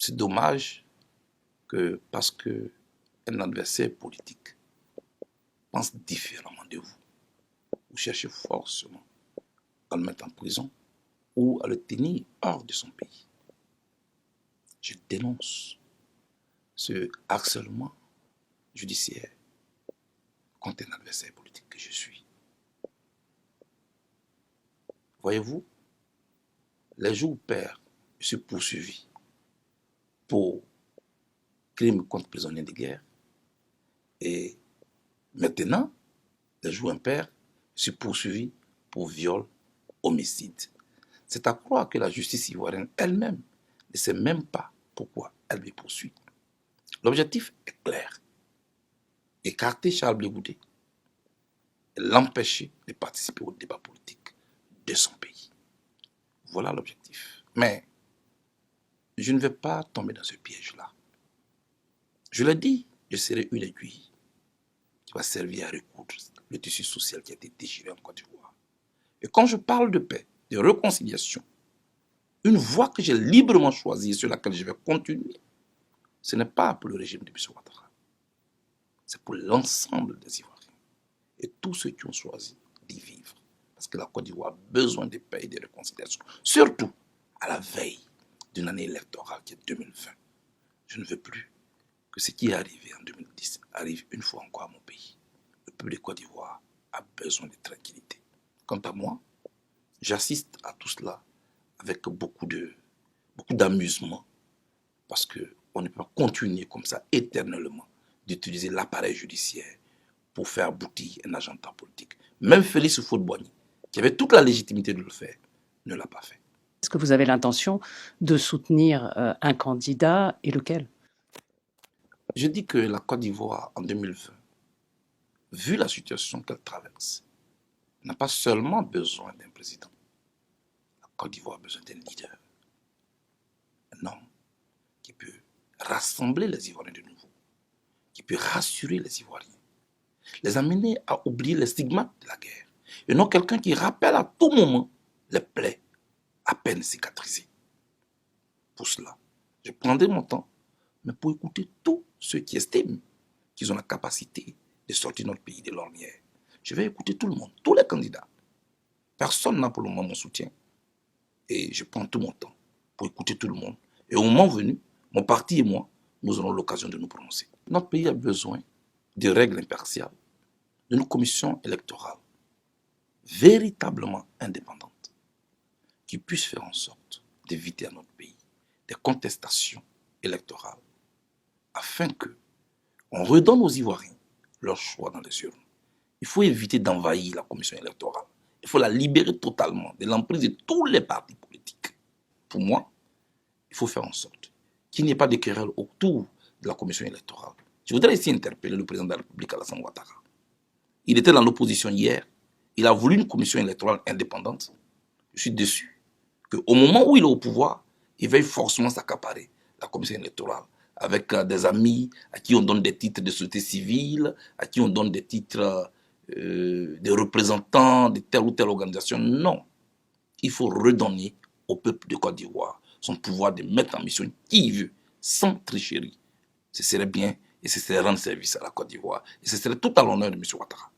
C'est dommage que parce qu'un adversaire politique pense différemment de vous, vous cherchez forcément à le mettre en prison ou à le tenir hors de son pays. Je dénonce ce harcèlement judiciaire contre un adversaire politique que je suis. Voyez-vous, les jours où père je suis poursuivi pour crimes contre prisonniers de guerre et maintenant, les jours impairs, je suis poursuivi pour viol, homicide. C'est à croire que la justice ivoirienne elle-même ne sait même pas pourquoi elle me poursuit. L'objectif est clair. Écarter Charles Blé Goudé et l'empêcher de participer au débat politique de son pays. Voilà l'objectif. Mais je ne vais pas tomber dans ce piège-là. Je l'ai dit, je serai une aiguille qui va servir à recoudre le tissu social qui a été déchiré en Côte d'Ivoire. Et quand je parle de paix, de réconciliation, une voie que j'ai librement choisie et sur laquelle je vais continuer, ce n'est pas pour le régime de M. Ouattara. C'est pour l'ensemble des Ivoiriens et tous ceux qui ont choisi d'y vivre. Parce que la Côte d'Ivoire a besoin de paix et de réconciliation, surtout à la veille d'une année électorale qui est 2020. Je ne veux plus que ce qui est arrivé en 2010 arrive une fois encore à mon pays. Le peuple de Côte d'Ivoire a besoin de tranquillité. Quant à moi, j'assiste à tout cela avec beaucoup d'amusement parce qu'on ne peut pas continuer comme ça éternellement d'utiliser l'appareil judiciaire pour faire aboutir un agenda politique. Même Félix Houphouët-Boigny, qui avait toute la légitimité de le faire, ne l'a pas fait. Est-ce que vous avez l'intention de soutenir un candidat et lequel? Je dis que la Côte d'Ivoire en 2020, vu la situation qu'elle traverse, n'a pas seulement besoin d'un président. La Côte d'Ivoire a besoin d'un leader. Un homme qui peut rassembler les Ivoiriens de nouveau, qui peut rassurer les Ivoiriens, les amener à oublier les stigmates de la guerre, et non quelqu'un qui rappelle à tout moment les plaies à peine cicatrisées. Pour cela, je prendrai mon temps, mais pour écouter tous ceux qui estiment qu'ils ont la capacité de sortir notre pays de l'ornière. Je vais écouter tout le monde, tous les candidats. Personne n'a pour le moment mon soutien. Et je prends tout mon temps pour écouter tout le monde. Et au moment venu, mon parti et moi, nous aurons l'occasion de nous prononcer. Notre pays a besoin de règles impartiales, d'une commission électorale véritablement indépendante qui puisse faire en sorte d'éviter à notre pays des contestations électorales afin qu'on redonne aux Ivoiriens leur choix dans les urnes. Il faut éviter d'envahir la commission électorale. Il faut la libérer totalement de l'emprise de tous les partis politiques. Pour moi, il faut faire en sorte qu'il n'y ait pas de querelle autour de la commission électorale. Je voudrais ici interpeller le président de la République, Alassane Ouattara. Il était dans l'opposition hier. Il a voulu une commission électorale indépendante. Je suis déçu qu'au moment où il est au pouvoir, il veuille forcément s'accaparer la commission électorale avec des amis à qui on donne des titres de société civile, à qui on donne des titres de représentants de telle ou telle organisation. Non. Il faut redonner au peuple de Côte d'Ivoire son pouvoir de mettre en mission qui il veut, sans tricherie. Ce serait bien et ce serait rendre service à la Côte d'Ivoire. Et ce serait tout à l'honneur de M. Ouattara.